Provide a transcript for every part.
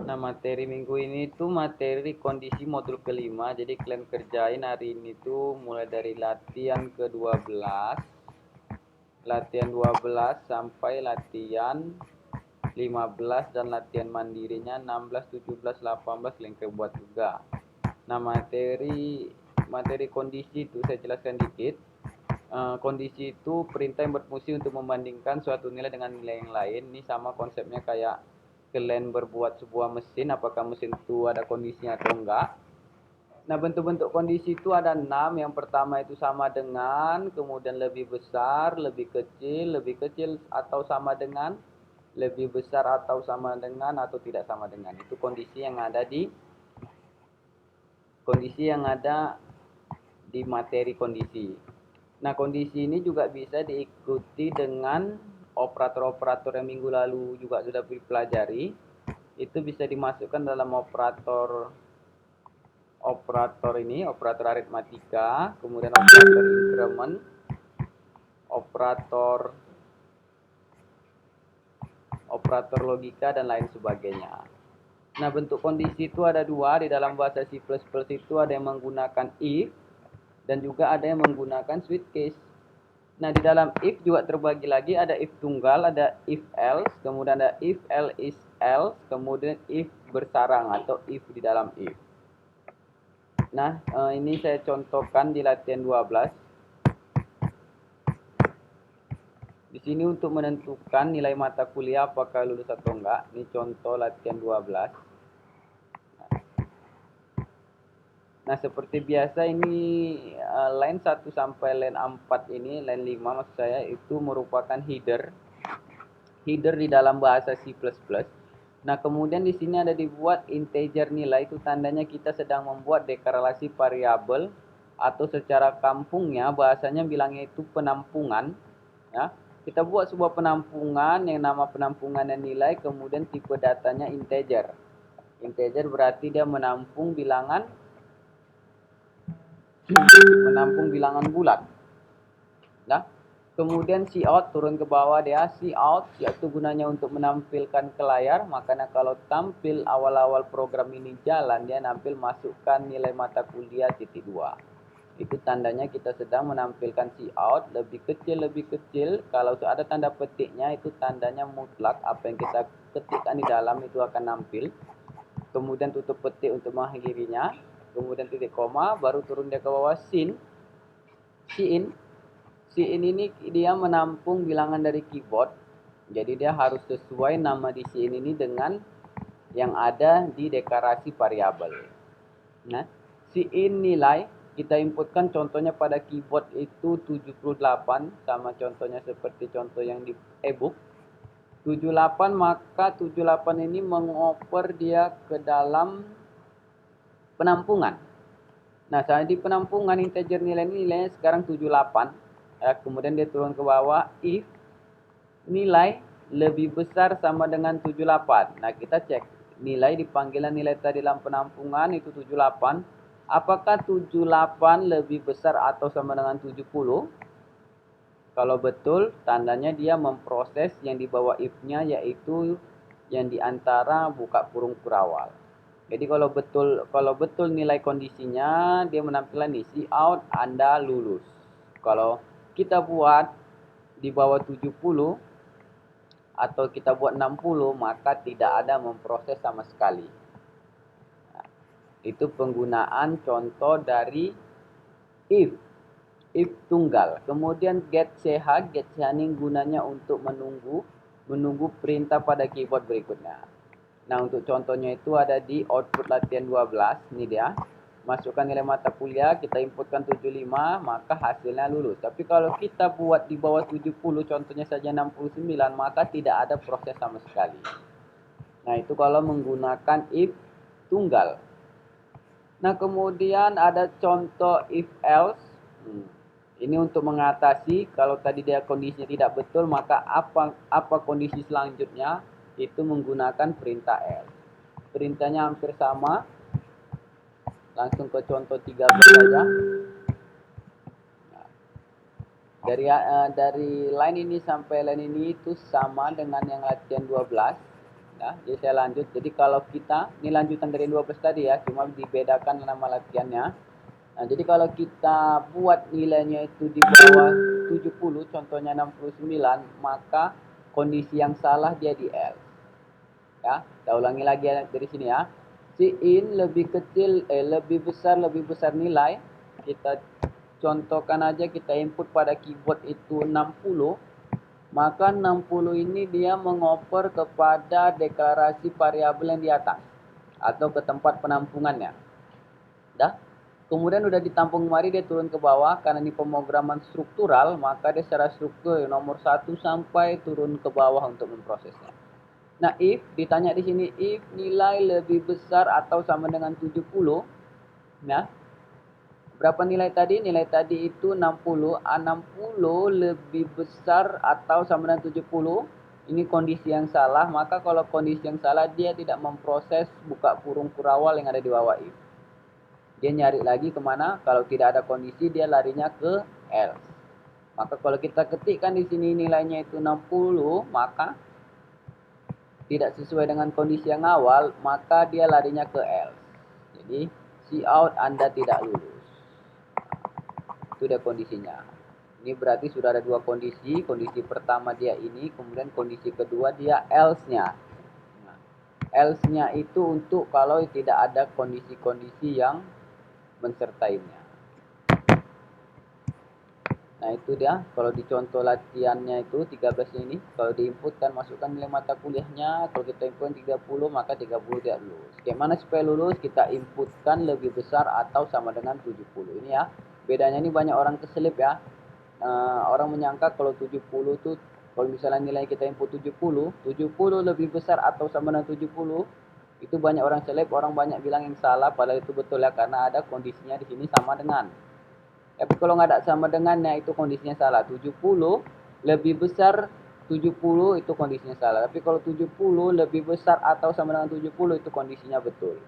Nah, materi minggu ini tuh materi kondisi modul kelima. Jadi kalian kerjain hari ini tuh mulai dari latihan 12 sampai latihan 15 dan latihan mandirinya 16, 17, 18 kalian buat juga. Nah, materi kondisi itu saya jelaskan dikit. Kondisi itu perintah yang berfungsi untuk membandingkan suatu nilai dengan nilai yang lain. Ini sama konsepnya kayak kalian berbuat sebuah mesin, apakah mesin itu ada kondisinya atau enggak. Nah, bentuk-bentuk kondisi itu ada 6. Yang pertama itu sama dengan, kemudian lebih besar, lebih kecil atau sama dengan, lebih besar atau sama dengan, atau tidak sama dengan. Itu kondisi yang ada di materi kondisi. Nah, kondisi ini juga bisa diikuti dengan operator-operator yang minggu lalu juga sudah dipelajari. Itu bisa dimasukkan dalam operator aritmatika, kemudian operator increment, operator logika, dan lain sebagainya. Nah, bentuk kondisi itu ada dua. Di dalam bahasa C++ itu ada yang menggunakan if dan juga ada yang menggunakan switch case. Nah, di dalam if juga terbagi lagi, ada if tunggal, ada if else, kemudian ada if else, kemudian if bersarang atau if di dalam if. Nah, ini saya contohkan di latihan 12. Di sini untuk menentukan nilai mata kuliah apakah lulus atau enggak. Ini contoh latihan 12. Nah, seperti biasa ini line 1 sampai line 4 ini, line 5 maksud saya, itu merupakan header di dalam bahasa C++. Nah, kemudian di sini ada dibuat integer nilai, itu tandanya kita sedang membuat deklarasi variabel, atau secara kampungnya bahasanya bilangnya itu penampungan, ya. Kita buat sebuah penampungan yang nama penampungannya nilai, kemudian tipe datanya integer. Integer berarti dia menampung bilangan bulat. Nah, kemudian cout turun ke bawah dia, cout yaitu gunanya untuk menampilkan ke layar. Makanya kalau tampil awal-awal program ini jalan, dia nampil masukkan nilai mata kuliah titik 2. Itu tandanya kita sedang menampilkan cout lebih kecil. Kalau ada tanda petiknya itu tandanya mutlak, apa yang kita ketikkan di dalam itu akan nampil. Kemudian tutup petik untuk mengakhirinya, kemudian titik koma, baru turun dia ke bawah sin ini dia menampung bilangan dari keyboard. Jadi dia harus sesuai nama di sin ini dengan yang ada di deklarasi variabel. Nah, sin nilai kita inputkan contohnya pada keyboard itu 78, sama contohnya seperti contoh yang di ebook 78, maka 78 ini mengoper dia ke dalam penampungan. Nah, saat di penampungan integer nilainya sekarang 78. Ya, kemudian dia turun ke bawah, if nilai lebih besar sama dengan 78. Nah, kita cek nilai di panggilan nilai tadi dalam penampungan itu 78. Apakah 78 lebih besar atau sama dengan 70? Kalau betul, tandanya dia memproses yang di bawah if-nya, yaitu yang di antara buka kurung kurawal. Jadi kalau betul nilai kondisinya, dia menampilkan di cout Anda lulus. Kalau kita buat di bawah 70 atau kita buat 60, maka tidak ada memproses sama sekali. Nah, itu penggunaan contoh dari if tunggal. Kemudian get ch ini gunanya untuk menunggu perintah pada keyboard berikutnya. Nah, untuk contohnya itu ada di output latihan 12. Ini dia. Masukkan nilai mata kuliah, kita inputkan 75, maka hasilnya lulus. Tapi kalau kita buat di bawah 70, contohnya saja 69, maka tidak ada proses sama sekali. Nah, itu kalau menggunakan if tunggal. Nah, kemudian ada contoh if else. Ini untuk mengatasi kalau tadi dia kondisinya tidak betul, maka apa kondisi selanjutnya? Itu menggunakan perintah else. Perintahnya hampir sama. Langsung ke contoh 13 saja. Nah, dari line ini sampai line ini itu sama dengan yang latihan 12. Ya, jadi saya lanjut. Jadi kalau kita, ini lanjutan dari 12 tadi ya, cuma dibedakan nama latihannya. Nah, jadi kalau kita buat nilainya itu di bawah 70, contohnya 69, maka kondisi yang salah dia di L. Ya, kita ulangi lagi dari sini ya. Si in lebih kecil, lebih besar nilai. Kita contohkan aja, kita input pada keyboard itu 60. Maka 60 ini dia mengoper kepada deklarasi variabel yang di atas atau ke tempat penampungannya. Dah. Kemudian udah ditampung kemari, dia turun ke bawah. Karena ini pemrograman struktural, maka dia secara struktur nomor 1 sampai turun ke bawah untuk memprosesnya. Nah, if ditanya di sini, if nilai lebih besar atau sama dengan 70, nah, berapa nilai tadi? Nilai tadi itu 60. 60 lebih besar atau sama dengan 70. Ini kondisi yang salah. Maka kalau kondisi yang salah, dia tidak memproses buka kurung kurawal yang ada di bawah if. Dia nyari lagi kemana? Kalau tidak ada kondisi, dia larinya ke else. Maka kalau kita ketikkan di sini nilainya itu 60, maka tidak sesuai dengan kondisi yang awal, maka dia larinya ke else. Jadi, cout Anda tidak lulus. Itu dia kondisinya. Ini berarti sudah ada dua kondisi. Kondisi pertama dia ini, kemudian kondisi kedua dia else-nya. Nah, else-nya itu untuk kalau tidak ada kondisi-kondisi yang mensertainya. Nah, itu dia. Kalau di contoh latihannya itu 13 ini, kalau diinputkan masukkan nilai mata kuliahnya, kalau kita input 30 maka 30 tidak lulus. Bagaimana supaya lulus? Kita inputkan lebih besar atau sama dengan 70. Ini ya. Bedanya ini banyak orang keselip ya. Orang menyangka kalau 70 itu, kalau misalnya nilai kita input 70 lebih besar atau sama dengan 70, itu banyak orang selip, orang banyak bilang yang salah, padahal itu betul ya, karena ada kondisinya di sini sama dengan. Tapi kalau nggak ada sama dengannya, itu kondisinya salah. 70 lebih besar 70 itu kondisinya salah. Tapi kalau 70 lebih besar atau sama dengan 70 itu kondisinya betul.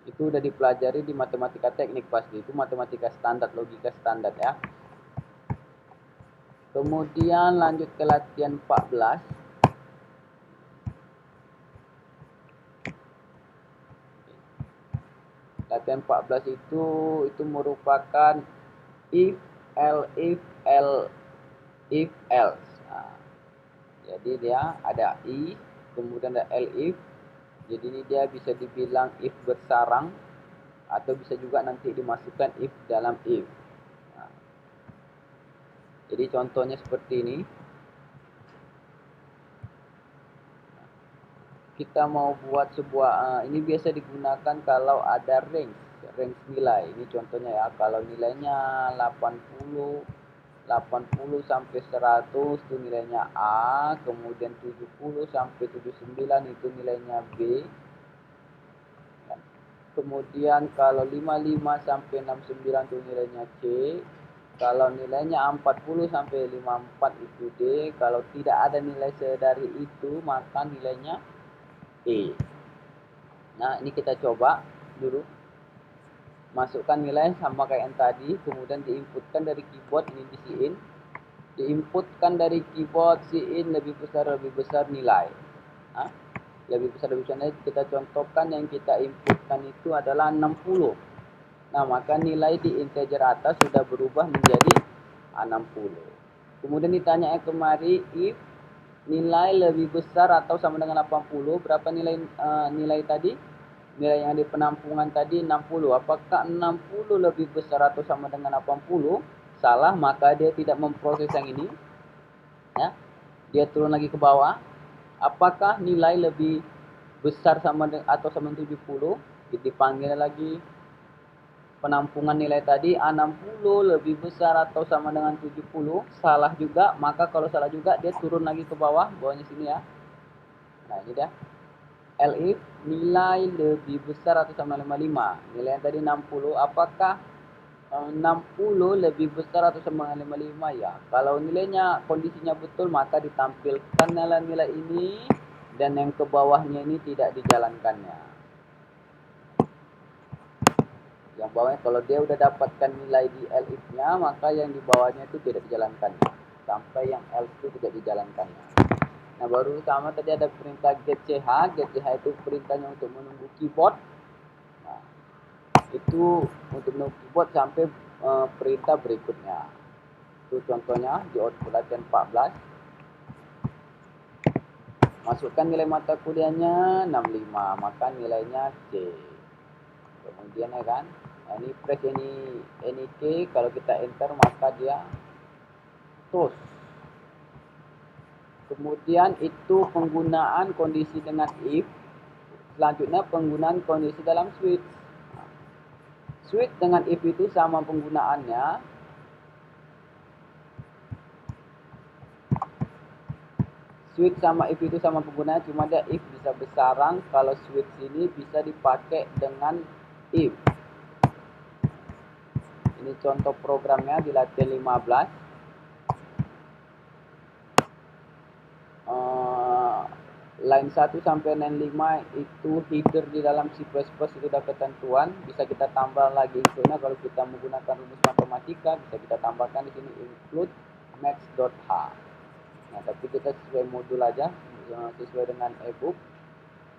Itu udah dipelajari di matematika teknik pasti. Itu matematika standar, logika standar ya. Kemudian lanjut ke latihan 14. Latihan 14 itu merupakan if else. Nah, jadi dia ada if, kemudian ada if. Jadi ini dia bisa dibilang if bersarang, atau bisa juga nanti dimasukkan if dalam if. Nah, jadi contohnya seperti ini. Kita mau buat sebuah, ini biasa digunakan kalau ada range nilai. Ini contohnya ya, kalau nilainya 80 sampai 100 itu nilainya A, kemudian 70 sampai 79 itu nilainya B. Kemudian kalau 55 sampai 69 itu nilainya C. Kalau nilainya 40 sampai 54 itu D. Kalau tidak ada nilai dari itu, maka nilainya E. Nah, ini kita coba dulu. Masukkan nilai sama kayak yang tadi, kemudian diinputkan dari keyboard, ini di in. Diinputkan dari keyboard in lebih besar nilai. Nah, lebih besar nilai, kita contohkan yang kita inputkan itu adalah 60. Nah, maka nilai di integer atas sudah berubah menjadi 60. Kemudian ditanya kemari, if nilai lebih besar atau sama dengan 80, berapa nilai tadi? Nilai yang di penampungan tadi 60. Apakah 60 lebih besar atau sama dengan 80? Salah, maka dia tidak memproses yang ini. Ya. Dia turun lagi ke bawah. Apakah nilai lebih besar sama atau sama dengan 70? Dipanggil lagi penampungan nilai tadi, 60 lebih besar atau sama dengan 70. Salah juga, maka kalau salah juga dia turun lagi ke bawah, bawahnya sini ya. Nah, ini dia. If nilai lebih besar atau sama dengan 55. Nilai yang tadi 60, apakah 60 lebih besar atau sama dengan 55 ya? Kalau nilainya kondisinya betul, maka ditampilkan nilai ini, dan yang ke bawahnya ini tidak dijalankannya. Yang bawahnya kalau dia udah dapatkan nilai di if-nya, maka yang di bawahnya itu tidak dijalankannya. Sampai yang else itu tidak dijalankannya. Nah, baru sama tadi ada perintah getch. Getch itu perintahnya untuk menunggu keyboard. Nah, itu untuk menunggu keyboard sampai perintah berikutnya. Itu contohnya di output latihan 14. Masukkan nilai mata kuliahnya 65, maka nilainya C. Kemudian ya kan, nah, ini press any key, kalau kita enter maka dia terus. Kemudian itu penggunaan kondisi dengan if. Selanjutnya penggunaan kondisi dalam switch. Switch dengan if itu sama penggunaannya. Switch sama if itu sama penggunaannya, cuma dia if bisa besaran. Kalau switch ini bisa dipakai dengan if. Ini contoh programnya di latihan 15. Line 1 sampai line 5 itu header di dalam C++ itu udah ketentuan, bisa kita tambah lagi infonya. Kalau kita menggunakan rumus matematika bisa kita tambahkan di sini include max.h. Nah, tapi kita sesuai modul aja, sesuai dengan ebook.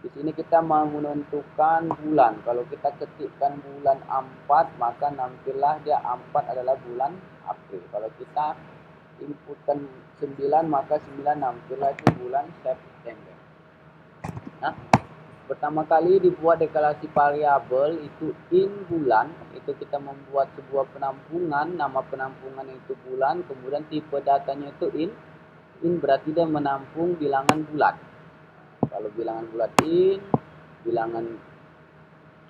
Di sini kita mau menentukan bulan. Kalau kita ketikkan bulan 4, maka nampillah dia 4 adalah bulan April. Kalau kita inputkan 9, maka 9 nampillah itu bulan September. Nah, pertama kali dibuat deklarasi variabel itu in bulan, itu kita membuat sebuah penampungan, nama penampungan itu bulan, kemudian tipe datanya itu in berarti dia menampung bilangan bulat. Kalau bilangan bulat in, bilangan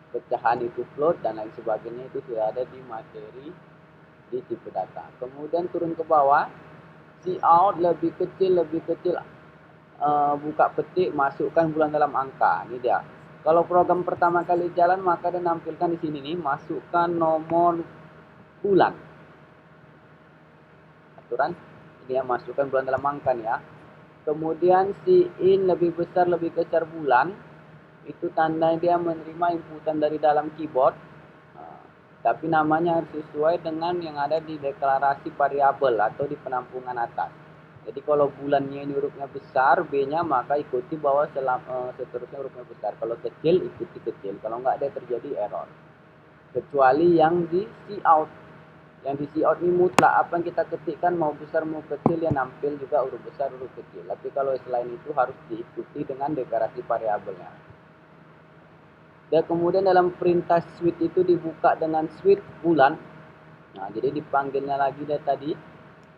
pecahan itu float dan lain sebagainya itu sudah ada di materi di tipe data. Kemudian turun ke bawah, cout lebih kecil, buka petik, masukkan bulan dalam angka. Ini dia. Kalau program pertama kali jalan maka dia nampilkan di sini nih, masukkan nomor bulan. Aturan ini ya, masukkan bulan dalam angka nih ya. Kemudian si in lebih besar bulan, itu tanda dia menerima inputan dari dalam keyboard. Tapi namanya harus sesuai dengan yang ada di deklarasi variabel atau di penampungan atas. Jadi kalau bulannya ini hurufnya besar, B-nya maka ikuti bawah seterusnya hurufnya besar. Kalau kecil, ikuti kecil. Kalau enggak, dia terjadi error. Kecuali yang di cout. Yang di cout ini mutlak. Apa yang kita ketikkan, mau besar mau kecil, ya nampil juga huruf besar, huruf kecil. Tapi kalau selain itu harus diikuti dengan deklarasi variabelnya. Dan kemudian dalam perintah switch itu dibuka dengan switch bulan. Nah, jadi dipanggilnya lagi dari tadi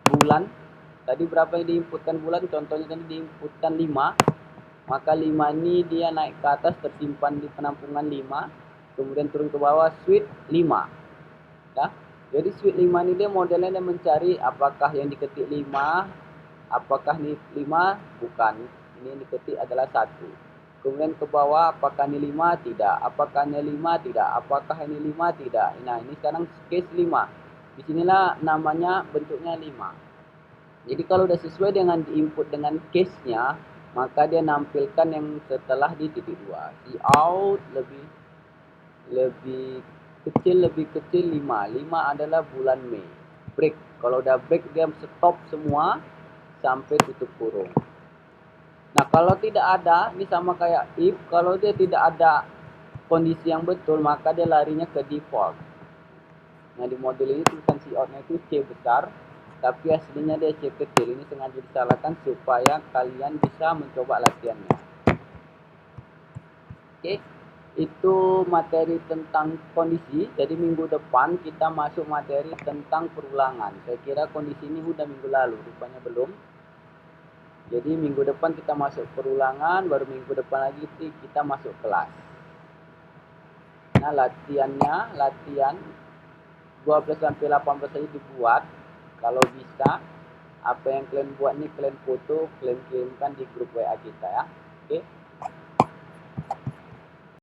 bulan. Tadi berapa yang diinputkan bulan? Contohnya tadi diinputkan 5. Maka 5 ini dia naik ke atas, tersimpan di penampungan 5. Kemudian turun ke bawah, switch 5. Ya. Jadi switch 5 ini dia modelnya dia mencari apakah yang diketik 5, apakah ini 5, bukan. Ini yang diketik adalah 1. Kemudian ke bawah, apakah ini 5? Tidak. Apakah ini 5? Tidak. Apakah ini 5? Tidak. Nah, ini sekarang case 5. Disinilah namanya bentuknya 5. Jadi kalau sudah sesuai dengan diinput dengan case-nya, maka dia nampilkan yang setelah di titik 2. Cout lebih kecil 5. 5 adalah bulan Mei. Break. Kalau udah break dia stop semua sampai tutup kurung. Nah, kalau tidak ada, ini sama kayak if, kalau dia tidak ada kondisi yang betul, maka dia larinya ke default. Nah, di modul ini tulisan cout-nya itu C besar, tapi aslinya dia C kecil. Ini sengaja disalahkan supaya kalian bisa mencoba latihannya. Oke, itu materi tentang kondisi. Jadi minggu depan kita masuk materi tentang perulangan. Saya kira kondisi ini udah minggu lalu, rupanya belum. Jadi minggu depan kita masuk perulangan, baru minggu depan lagi kita masuk kelas. Nah, latihan 12 sampai 18 saja dibuat. Kalau bisa, apa yang kalian buat nih kalian foto, kalian kirimkan di grup WA kita ya. Oke.